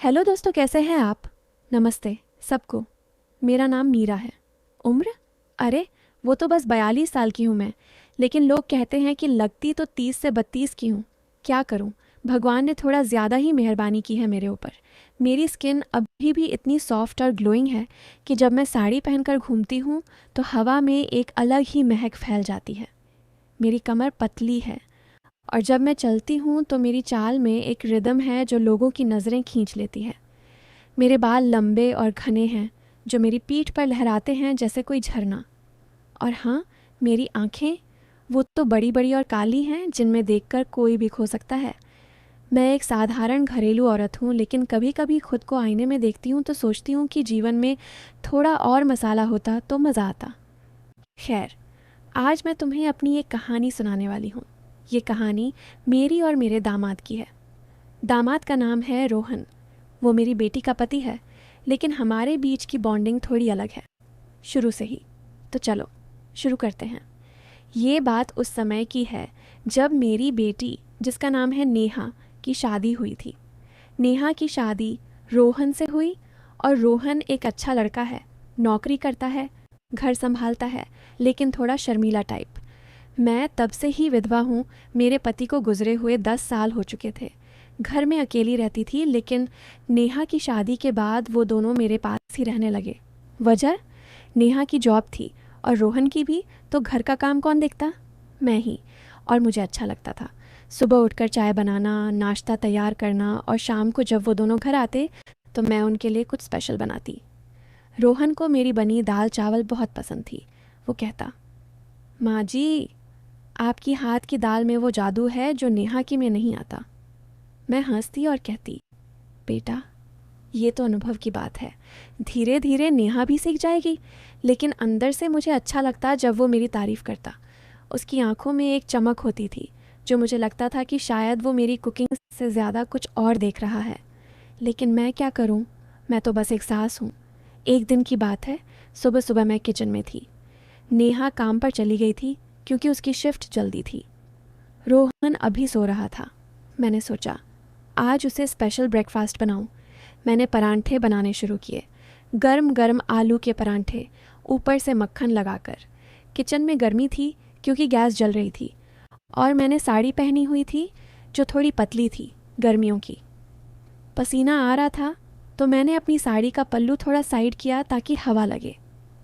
Hello दोस्तों, कैसे हैं आप। नमस्ते सबको। मेरा नाम मीरा है। उम्र, अरे वो तो बस 42 साल की हूँ मैं। लेकिन लोग कहते हैं कि लगती तो 30 से 32 की हूँ। क्या करूँ, भगवान ने थोड़ा ज़्यादा ही मेहरबानी की है मेरे ऊपर। मेरी स्किन अभी भी इतनी सॉफ्ट और ग्लोइंग है कि जब मैं साड़ी पहनकर घूमती हूँ तो हवा में एक अलग ही महक फैल जाती है। मेरी कमर पतली है और जब मैं चलती हूँ तो मेरी चाल में एक रिदम है जो लोगों की नज़रें खींच लेती है। मेरे बाल लंबे और घने हैं जो मेरी पीठ पर लहराते हैं जैसे कोई झरना। और हाँ, मेरी आंखें, वो तो बड़ी बड़ी और काली हैं जिनमें देखकर कोई भी खो सकता है। मैं एक साधारण घरेलू औरत हूँ, लेकिन कभी कभी खुद को आईने में देखती हूँ तो सोचती हूँ कि जीवन में थोड़ा और मसाला होता तो मज़ा आता। खैर, आज मैं तुम्हें अपनी एक कहानी सुनाने वाली हूँ। ये कहानी मेरी और मेरे दामाद की है। दामाद का नाम है रोहन। वो मेरी बेटी का पति है, लेकिन हमारे बीच की बॉन्डिंग थोड़ी अलग है, शुरू से ही। तो चलो शुरू करते हैं। ये बात उस समय की है जब मेरी बेटी, जिसका नाम है नेहा, की शादी हुई थी। नेहा की शादी रोहन से हुई और रोहन एक अच्छा लड़का है, नौकरी करता है, घर संभालता है, लेकिन थोड़ा शर्मीला टाइप। मैं तब से ही विधवा हूँ। मेरे पति को गुजरे हुए 10 साल हो चुके थे। घर में अकेली रहती थी, लेकिन नेहा की शादी के बाद वो दोनों मेरे पास ही रहने लगे। वजह, नेहा की जॉब थी और रोहन की भी, तो घर का काम कौन देखता? मैं ही। और मुझे अच्छा लगता था सुबह उठकर चाय बनाना, नाश्ता तैयार करना, और शाम को जब वो दोनों घर आते तो मैं उनके लिए कुछ स्पेशल बनाती। रोहन को मेरी बनी दाल चावल बहुत पसंद थी। वो कहता, माँ जी, आपकी हाथ की दाल में वो जादू है जो नेहा की में नहीं आता। मैं हंसती और कहती, बेटा, ये तो अनुभव की बात है। धीरे धीरे नेहा भी सीख जाएगी। लेकिन अंदर से मुझे अच्छा लगता जब वो मेरी तारीफ़ करता। उसकी आंखों में एक चमक होती थी जो मुझे लगता था कि शायद वो मेरी कुकिंग से ज़्यादा कुछ और देख रहा है। लेकिन मैं क्या करूं, मैं तो बस एक सास हूं। एक दिन की बात है, सुबह सुबह मैं किचन में थी। नेहा काम पर चली गई थी क्योंकि उसकी शिफ्ट जल्दी थी। रोहन अभी सो रहा था। मैंने सोचा आज उसे स्पेशल ब्रेकफास्ट बनाऊं। मैंने परांठे बनाने शुरू किए, गर्म गर्म आलू के परांठे, ऊपर से मक्खन लगाकर। किचन में गर्मी थी क्योंकि गैस जल रही थी, और मैंने साड़ी पहनी हुई थी जो थोड़ी पतली थी, गर्मियों की। पसीना आ रहा था तो मैंने अपनी साड़ी का पल्लू थोड़ा साइड किया ताकि हवा लगे।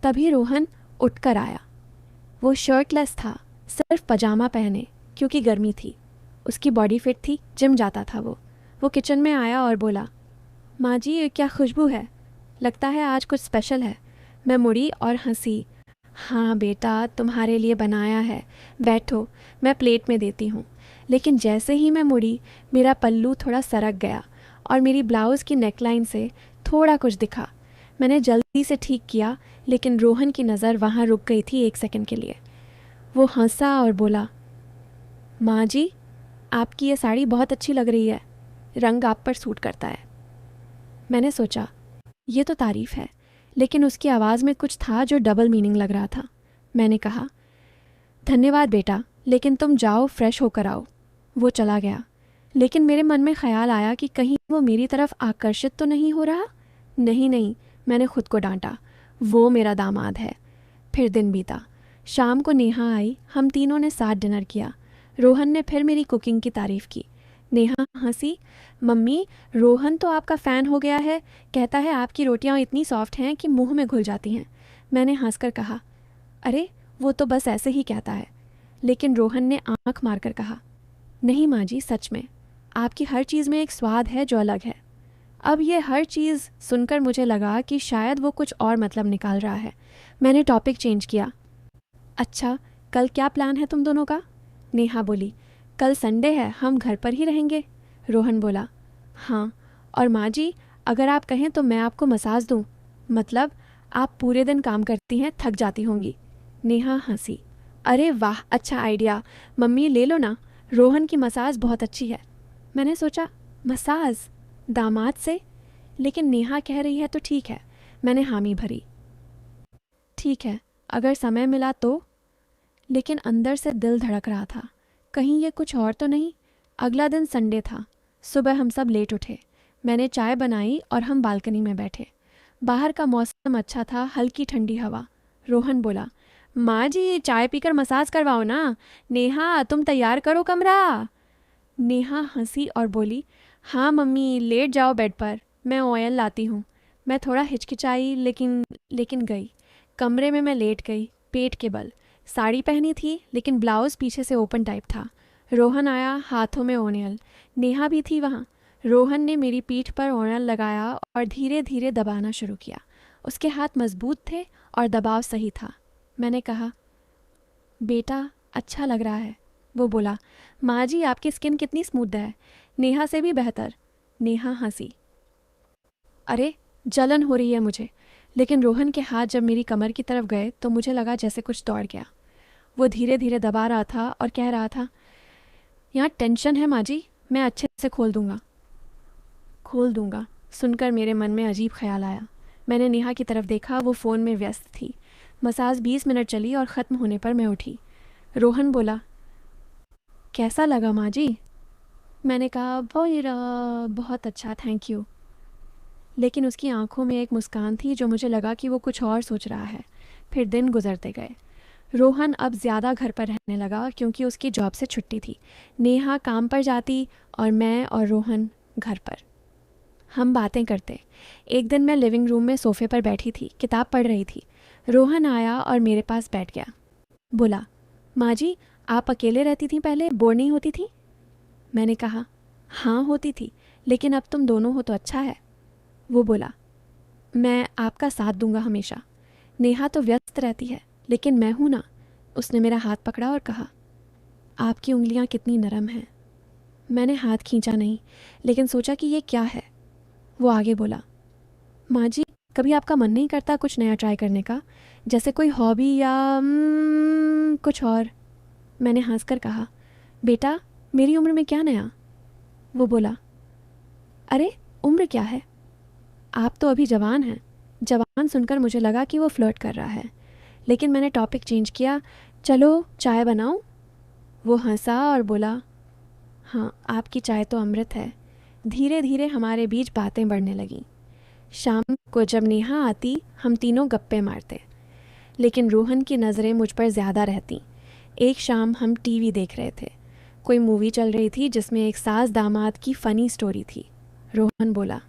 तभी रोहन उठकर आया। वो शर्टलेस था, सिर्फ पजामा पहने, क्योंकि गर्मी थी। उसकी बॉडी फिट थी, जिम जाता था वो किचन में आया और बोला, माँ जी, ये क्या खुशबू है, लगता है आज कुछ स्पेशल है। मैं मुड़ी और हंसी। हाँ बेटा, तुम्हारे लिए बनाया है, बैठो, मैं प्लेट में देती हूँ। लेकिन जैसे ही मैं मुड़ी, मेरा पल्लू थोड़ा सरक गया और मेरी ब्लाउज़ की नेकलाइन से थोड़ा कुछ दिखा। मैंने जल्दी से ठीक किया, लेकिन रोहन की नज़र वहाँ रुक गई थी 1 सेकंड के लिए। वो हंसा और बोला, माँ जी, आपकी ये साड़ी बहुत अच्छी लग रही है, रंग आप पर सूट करता है। मैंने सोचा ये तो तारीफ़ है, लेकिन उसकी आवाज़ में कुछ था जो डबल मीनिंग लग रहा था। मैंने कहा, धन्यवाद बेटा, लेकिन तुम जाओ, फ्रेश होकर आओ। वो चला गया, लेकिन मेरे मन में ख्याल आया कि कहीं वो मेरी तरफ आकर्षित तो नहीं हो रहा। नहीं नहीं, मैंने खुद को डांटा, वो मेरा दामाद है। फिर दिन बीता। शाम को नेहा आई, हम तीनों ने साथ डिनर किया। रोहन ने फिर मेरी कुकिंग की तारीफ़ की। नेहा हंसी, मम्मी, रोहन तो आपका फ़ैन हो गया है, कहता है आपकी रोटियां इतनी सॉफ्ट हैं कि मुंह में घुल जाती हैं। मैंने हंसकर कहा, अरे वो तो बस ऐसे ही कहता है। लेकिन रोहन ने आंख मारकर कहा, नहीं माँ जी, सच में आपकी हर चीज़ में एक स्वाद है जो अलग है। अब ये हर चीज़ सुनकर मुझे लगा कि शायद वो कुछ और मतलब निकाल रहा है। मैंने टॉपिक चेंज किया। अच्छा, कल क्या प्लान है तुम दोनों का? नेहा बोली, कल संडे है, हम घर पर ही रहेंगे। रोहन बोला, हाँ, और माँ जी, अगर आप कहें तो मैं आपको मसाज दूँ। मतलब आप पूरे दिन काम करती हैं, थक जाती होंगी। नेहा हंसी, अरे वाह, अच्छा आइडिया, मम्मी ले लो ना, रोहन की मसाज बहुत अच्छी है। मैंने सोचा, मसाज दामाद से? लेकिन नेहा कह रही है तो ठीक है। मैंने हामी भरी, ठीक है, अगर समय मिला तो। लेकिन अंदर से दिल धड़क रहा था, कहीं ये कुछ और तो नहीं। अगला दिन संडे था। सुबह हम सब लेट उठे। मैंने चाय बनाई और हम बालकनी में बैठे। बाहर का मौसम अच्छा था, हल्की ठंडी हवा। रोहन बोला, माँ जी चाय पीकर मसाज करवाओ ना। नेहा तुम तैयार करो कमरा। नेहा हंसी और बोली, हाँ मम्मी लेट जाओ बेड पर, मैं ऑयल लाती हूँ। मैं थोड़ा हिचकिचाई लेकिन गई। कमरे में मैं लेट गई, पेट के बल। साड़ी पहनी थी लेकिन ब्लाउज पीछे से ओपन टाइप था। रोहन आया, हाथों में ऑयल। नेहा भी थी वहाँ। रोहन ने मेरी पीठ पर ऑयल लगाया और धीरे धीरे दबाना शुरू किया। उसके हाथ मजबूत थे और दबाव सही था। मैंने कहा, बेटा अच्छा लग रहा है। वो बोला, माँ जी आपकी स्किन कितनी स्मूथ है, नेहा से भी बेहतर। नेहा हंसी। अरे जलन हो रही है मुझे। लेकिन रोहन के हाथ जब मेरी कमर की तरफ गए तो मुझे लगा जैसे कुछ दौड़ गया। वो धीरे धीरे दबा रहा था और कह रहा था, यहाँ टेंशन है माँ जी, मैं अच्छे से खोल दूंगा। सुनकर मेरे मन में अजीब ख्याल आया। मैंने नेहा की तरफ देखा, वो फ़ोन में व्यस्त थी। मसाज 20 मिनट चली और ख़त्म होने पर मैं उठी। रोहन बोला, कैसा लगा माँ जी? मैंने कहा, बहुत अच्छा, थैंक यू। लेकिन उसकी आंखों में एक मुस्कान थी जो मुझे लगा कि वो कुछ और सोच रहा है। फिर दिन गुजरते गए। रोहन अब ज़्यादा घर पर रहने लगा क्योंकि उसकी जॉब से छुट्टी थी। नेहा काम पर जाती और मैं और रोहन घर पर। हम बातें करते। एक दिन मैं लिविंग रूम में सोफे पर बैठी थी, किताब पढ़ रही थी। रोहन आया और मेरे पास बैठ गया। बोला, माँ जी आप अकेले रहती थी पहले, बोर नहीं होती थी? मैंने कहा, हाँ होती थी, लेकिन अब तुम दोनों हो तो अच्छा है। वो बोला, मैं आपका साथ दूंगा हमेशा। नेहा तो व्यस्त रहती है, लेकिन मैं हूं ना। उसने मेरा हाथ पकड़ा और कहा, आपकी उंगलियां कितनी नरम हैं। मैंने हाथ खींचा नहीं, लेकिन सोचा कि ये क्या है। वो आगे बोला, माँ जी कभी आपका मन नहीं करता कुछ नया ट्राई करने का, जैसे कोई हॉबी या कुछ और? मैंने हंसकर कहा, बेटा मेरी उम्र में क्या नया? वो बोला, अरे उम्र क्या है, आप तो अभी जवान हैं। जवान सुनकर मुझे लगा कि वो फ्लर्ट कर रहा है, लेकिन मैंने टॉपिक चेंज किया, चलो चाय बनाऊं? वो हंसा और बोला, हाँ आपकी चाय तो अमृत है। धीरे धीरे हमारे बीच बातें बढ़ने लगीं। शाम को जब नेहा आती हम तीनों गप्पे मारते, लेकिन रोहन की नज़रें मुझ पर ज़्यादा रहती। एक शाम हम टीवी देख रहे थे। कोई मूवी चल रही थी जिसमें एक सास दामाद की फ़नी स्टोरी थी। रोहन बोला,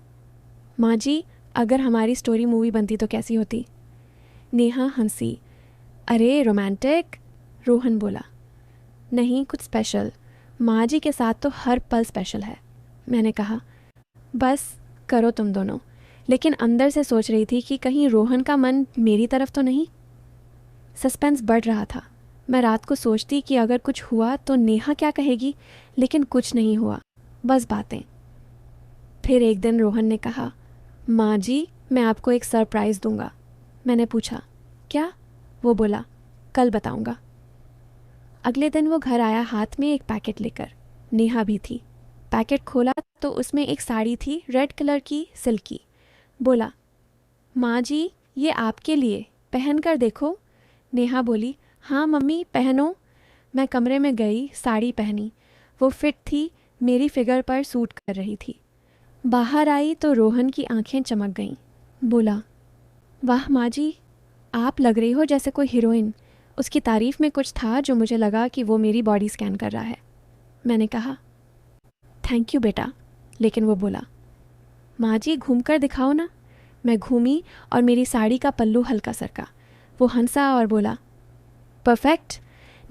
माँ जी अगर हमारी स्टोरी मूवी बनती तो कैसी होती? नेहा हंसी, अरे रोमांटिक। रोहन बोला, नहीं कुछ स्पेशल। माँ जी के साथ तो हर पल स्पेशल है। मैंने कहा, बस करो तुम दोनों। लेकिन अंदर से सोच रही थी कि कहीं रोहन का मन मेरी तरफ तो नहीं। सस्पेंस बढ़ रहा था। मैं रात को सोचती कि अगर कुछ हुआ तो नेहा क्या कहेगी, लेकिन कुछ नहीं हुआ, बस बातें। फिर एक दिन रोहन ने कहा, माँ जी मैं आपको एक सरप्राइज़ दूंगा। मैंने पूछा, क्या? वो बोला, कल बताऊंगा। अगले दिन वो घर आया हाथ में एक पैकेट लेकर। नेहा भी थी। पैकेट खोला तो उसमें एक साड़ी थी, रेड कलर की, सिल्की। बोला, माँ जी ये आपके लिए, पहन कर देखो। नेहा बोली, हाँ मम्मी पहनो। मैं कमरे में गई, साड़ी पहनी। वो फिट थी, मेरी फिगर पर सूट कर रही थी। बाहर आई तो रोहन की आंखें चमक गईं। बोला, वाह माँ जी आप लग रही हो जैसे कोई हीरोइन। उसकी तारीफ में कुछ था जो मुझे लगा कि वो मेरी बॉडी स्कैन कर रहा है। मैंने कहा, थैंक यू बेटा। लेकिन वो बोला, माँ जी घूम कर दिखाओ ना। मैं घूमी और मेरी साड़ी का पल्लू हल्का सरका। वो हंसा और बोला, परफेक्ट।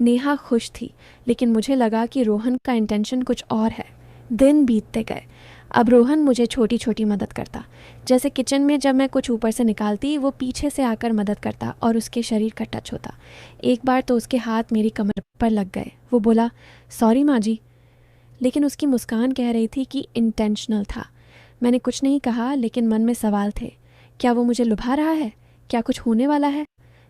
नेहा खुश थी, लेकिन मुझे लगा कि रोहन का इंटेंशन कुछ और है। दिन बीतते गए। अब रोहन मुझे छोटी छोटी मदद करता। जैसे किचन में जब मैं कुछ ऊपर से निकालती वो पीछे से आकर मदद करता और उसके शरीर का टच होता। एक बार तो उसके हाथ मेरी कमर पर लग गए। वो बोला, सॉरी माँ जी। लेकिन उसकी मुस्कान कह रही थी कि इंटेंशनल था। मैंने कुछ नहीं कहा, लेकिन मन में सवाल थे। क्या वो मुझे लुभा रहा है? क्या कुछ होने वाला है?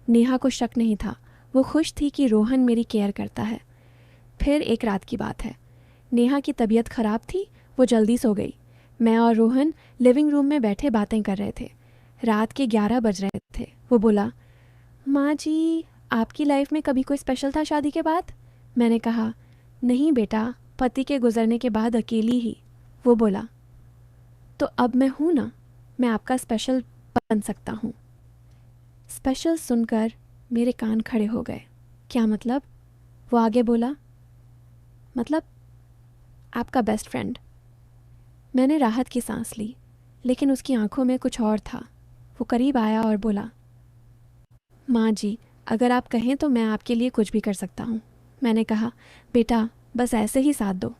नेहा को शक नहीं था। वो खुश थी कि रोहन मेरी केयर करता है। फिर एक रात की बात है। नेहा की तबीयत ख़राब थी, वो जल्दी सो गई। मैं और रोहन लिविंग रूम में बैठे बातें कर रहे थे। रात के 11 बज रहे थे। वो बोला, माँ जी आपकी लाइफ में कभी कोई स्पेशल था शादी के बाद? मैंने कहा, नहीं बेटा, पति के गुजरने के बाद अकेली ही। वो बोला, तो अब मैं हूँ ना, मैं आपका स्पेशल बन सकता हूँ। स्पेशल सुनकर मेरे कान खड़े हो गए। क्या मतलब? वो आगे बोला, मतलब आपका बेस्ट फ्रेंड। मैंने राहत की सांस ली, लेकिन उसकी आंखों में कुछ और था। वो करीब आया और बोला, माँ जी, अगर आप कहें तो मैं आपके लिए कुछ भी कर सकता हूँ। मैंने कहा, बेटा बस ऐसे ही साथ दो।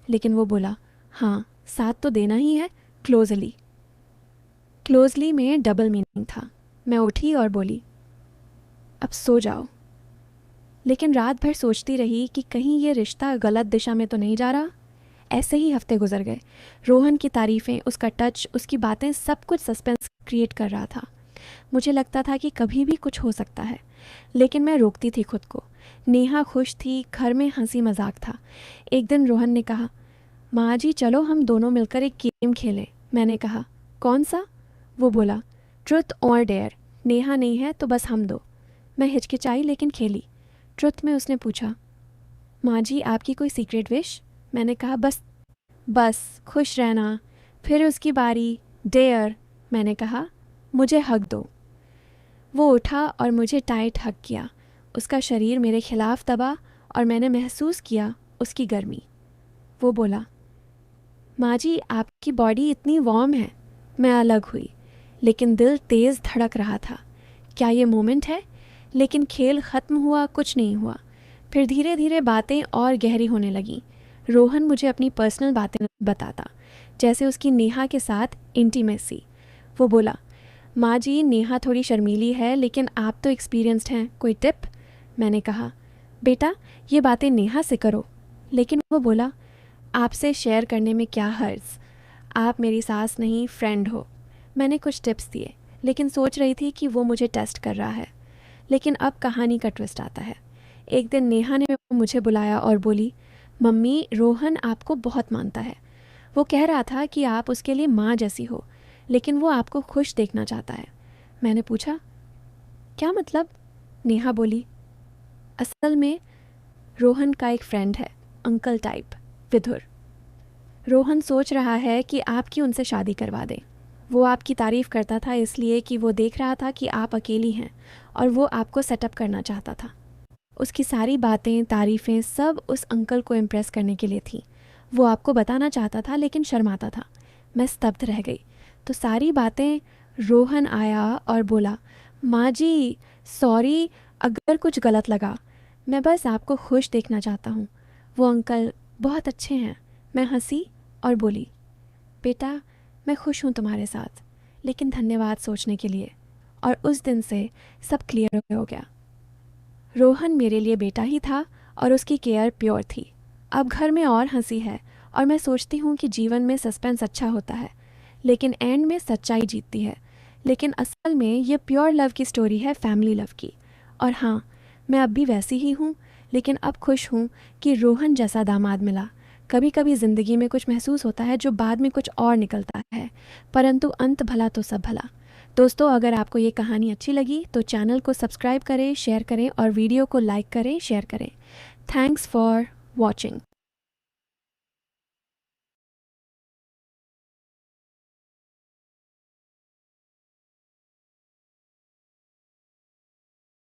लेकिन वो बोला, हाँ साथ तो देना ही है, क्लोजली। क्लोजली में डबल मीनिंग था। मैं उठी और बोली, अब सो जाओ। लेकिन रात भर सोचती रही कि कहीं ये रिश्ता गलत दिशा में तो नहीं जा रहा। ऐसे ही हफ्ते गुजर गए। रोहन की तारीफ़ें, उसका टच, उसकी बातें, सब कुछ सस्पेंस क्रिएट कर रहा था। मुझे लगता था कि कभी भी कुछ हो सकता है, लेकिन मैं रोकती थी खुद को। नेहा खुश थी, घर में हंसी मजाक था। एक दिन रोहन ने कहा, माँ जी चलो हम दोनों मिलकर एक गेम खेलें। मैंने कहा, कौन सा? वो बोला, ट्रुथ और डेयर। नेहा नहीं है तो बस हम दो। मैं हिचकिचाई लेकिन खेली। ट्रुथ में उसने पूछा, माँ जी आपकी कोई सीक्रेट विश? मैंने कहा, बस बस खुश रहना। फिर उसकी बारी, डेयर। मैंने कहा, मुझे हक दो। वो उठा और मुझे टाइट हक किया। उसका शरीर मेरे खिलाफ दबा और मैंने महसूस किया उसकी गर्मी। वो बोला, माँ जी आपकी बॉडी इतनी वार्म है। मैं अलग हुई, लेकिन दिल तेज़ धड़क रहा था। क्या ये मोमेंट है? लेकिन खेल ख़त्म हुआ, कुछ नहीं हुआ। फिर धीरे धीरे बातें और गहरी होने लगीं। रोहन मुझे अपनी पर्सनल बातें बताता, जैसे उसकी नेहा के साथ इंटीमेसी। वो बोला, माँ जी नेहा थोड़ी शर्मीली है, लेकिन आप तो एक्सपीरियंस्ड हैं, कोई टिप? मैंने कहा, बेटा ये बातें नेहा से करो। लेकिन वो बोला, आपसे शेयर करने में क्या हर्ज, आप मेरी सास नहीं फ्रेंड हो। मैंने कुछ टिप्स दिए, लेकिन सोच रही थी कि वो मुझे टेस्ट कर रहा है। लेकिन अब कहानी का ट्विस्ट आता है। एक दिन नेहा ने मुझे बुलाया और बोली, मम्मी रोहन आपको बहुत मानता है। वो कह रहा था कि आप उसके लिए माँ जैसी हो, लेकिन वो आपको खुश देखना चाहता है। मैंने पूछा, क्या मतलब? नेहा बोली, असल में रोहन का एक फ्रेंड है, अंकल टाइप, विधुर। रोहन सोच रहा है कि आपकी उनसे शादी करवा दें। वो आपकी तारीफ़ करता था इसलिए कि वो देख रहा था कि आप अकेली हैं और वो आपको सेटअप करना चाहता था। उसकी सारी बातें, तारीफ़ें सब उस अंकल को इम्प्रेस करने के लिए थी। वो आपको बताना चाहता था लेकिन शर्माता था। मैं स्तब्ध रह गई। तो सारी बातें, रोहन आया और बोला, माँ जी सॉरी अगर कुछ गलत लगा, मैं बस आपको खुश देखना चाहता हूँ। वो अंकल बहुत अच्छे हैं। मैं हंसी और बोली, बेटा मैं खुश हूँ तुम्हारे साथ, लेकिन धन्यवाद सोचने के लिए। और उस दिन से सब क्लियर हो गया। रोहन मेरे लिए बेटा ही था और उसकी केयर प्योर थी। अब घर में और हंसी है और मैं सोचती हूँ कि जीवन में सस्पेंस अच्छा होता है, लेकिन एंड में सच्चाई जीतती है। लेकिन असल में ये प्योर लव की स्टोरी है, फैमिली लव की। और हाँ, मैं अब भी वैसी ही हूँ, लेकिन अब खुश हूँ कि रोहन जैसा दामाद मिला। कभी कभी ज़िंदगी में कुछ महसूस होता है जो बाद में कुछ और निकलता है, परंतु अंत भला तो सब भला। दोस्तों अगर आपको ये कहानी अच्छी लगी तो चैनल को सब्सक्राइब करें, शेयर करें और वीडियो को लाइक करें, शेयर करें। Thanks for watching.